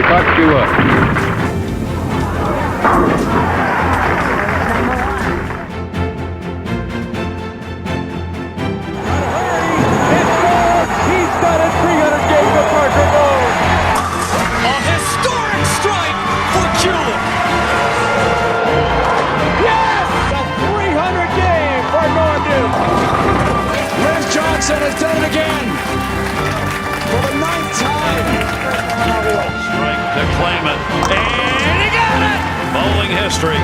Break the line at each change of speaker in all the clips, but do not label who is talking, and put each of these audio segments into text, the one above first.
putt you up.
Has done it again for the 9th time.
Strike to claim it, and he got it! Bowling history.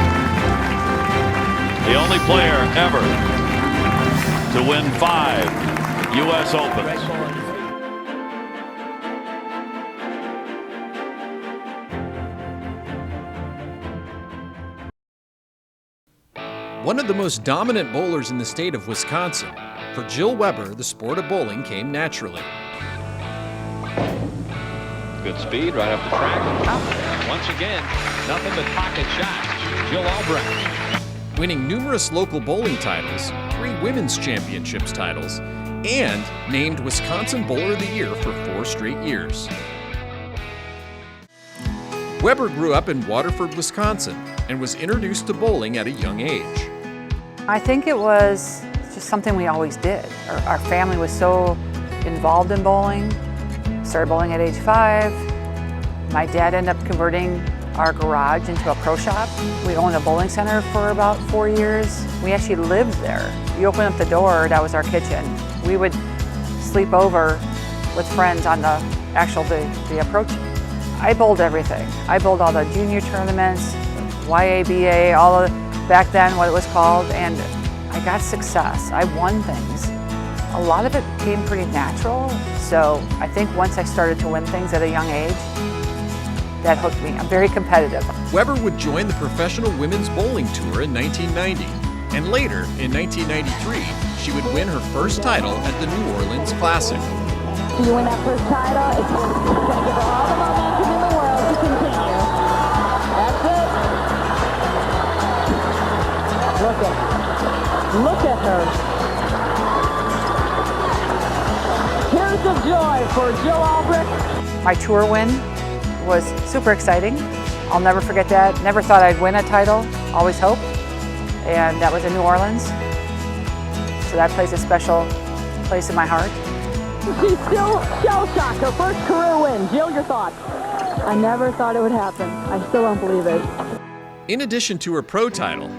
The only player ever to win 5 U.S. Opens.
One of the most dominant bowlers in the state of Wisconsin, for Jill Weber, the sport of bowling came naturally.
Good speed right up the track. Once again, nothing but pocket shots. Jill Albrecht.
Winning numerous local bowling titles, 3 women's championships titles, and named Wisconsin Bowler of the Year for 4 straight years. Weber grew up in Waterford, Wisconsin, and was introduced to bowling at a young age.
I think it was just something we always did. Our family was so involved in bowling. Started bowling at age 5. My dad ended up converting our garage into a pro shop. We owned a bowling center for about 4 years. We actually lived there. You open up the door, that was our kitchen. We would sleep over with friends on the approach. I bowled everything. I bowled all the junior tournaments, YABA, all of back then what it was called, and I got success. I won things. A lot of it came pretty natural, so I think once I started to win things at a young age, that hooked me. I'm very competitive.
Weber would join the Professional Women's Bowling Tour in 1990, and later, in 1993, she would win her first title at the New Orleans Classic.
You win that first title, it's going to give her all the momentum in the world to continue. That's it. Look at her. Tears of joy for Jill Albrecht.
My tour win was super exciting. I'll never forget that. Never thought I'd win a title, always hoped. And that was in New Orleans. So that plays a special place in my heart.
She's still shell-shocked, her first career win. Jill, your thoughts? I never thought it would happen. I still don't believe it.
In addition to her pro title,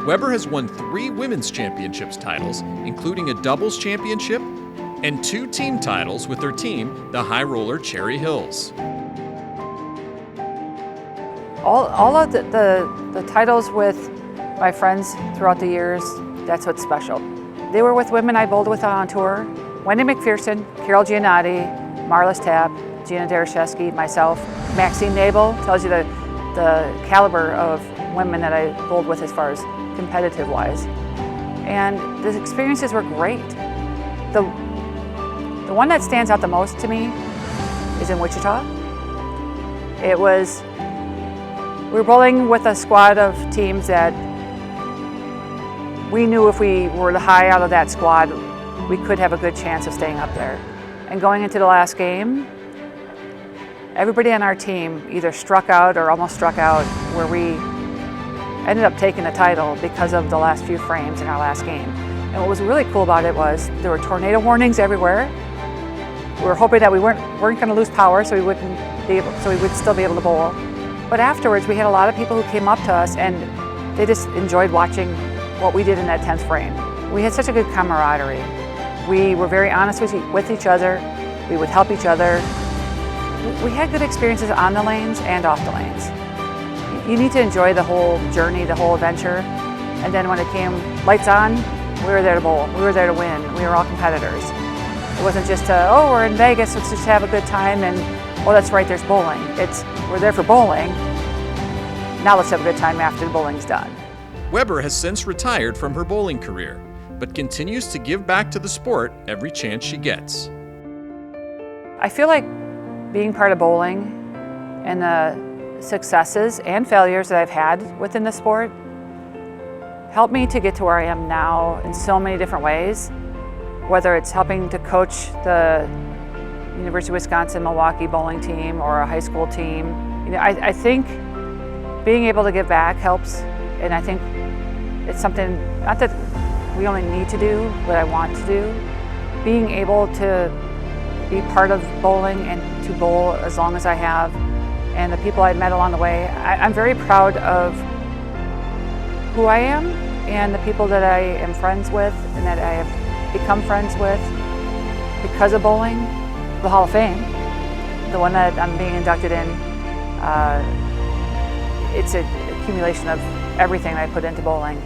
Weber has won 3 women's championships titles, including a doubles championship and 2 team titles with her team, the High Roller Cherry Hills.
All of the titles with my friends throughout the years, that's what's special. They were with women I bowled with on tour. Wendy McPherson, Carol Giannotti, Marlis Tapp, Gina Dereshevsky, myself. Maxine Nabel tells you the caliber of women that I bowled with as far as competitive-wise. And the experiences were great. The one that stands out the most to me is in Wichita. We were bowling with a squad of teams that we knew if we were the high out of that squad, we could have a good chance of staying up there. And going into the last game, everybody on our team either struck out or almost struck out, where we ended up taking the title because of the last few frames in our last game. And what was really cool about it was there were tornado warnings everywhere. We were hoping that we weren't going to lose power, so we would still be able to bowl. But afterwards, we had a lot of people who came up to us and they just enjoyed watching what we did in that 10th frame. We had such a good camaraderie. We were very honest with each other. We would help each other. We had good experiences on the lanes and off the lanes. You need to enjoy the whole journey, the whole adventure. And then when it came lights on, we were there to bowl. We were there to win. We were all competitors. It wasn't just oh, we're in Vegas, let's just have a good time, and oh, that's right, there's bowling. We're there for bowling. Now let's have a good time after the bowling's done.
Weber has since retired from her bowling career, but continues to give back to the sport every chance she gets.
I feel like being part of bowling and the successes and failures that I've had within the sport helped me to get to where I am now in so many different ways, whether it's helping to coach the University of Wisconsin Milwaukee bowling team or a high school team. You know, I think being able to give back helps, and I think it's something, not that we only need to do, but I want to do. Being able to be part of bowling and to bowl as long as I have, and the people I've met along the way, I'm very proud of who I am and the people that I am friends with and that I have become friends with because of bowling. The Hall of Fame, the one that I'm being inducted in, it's an accumulation of everything that I put into bowling.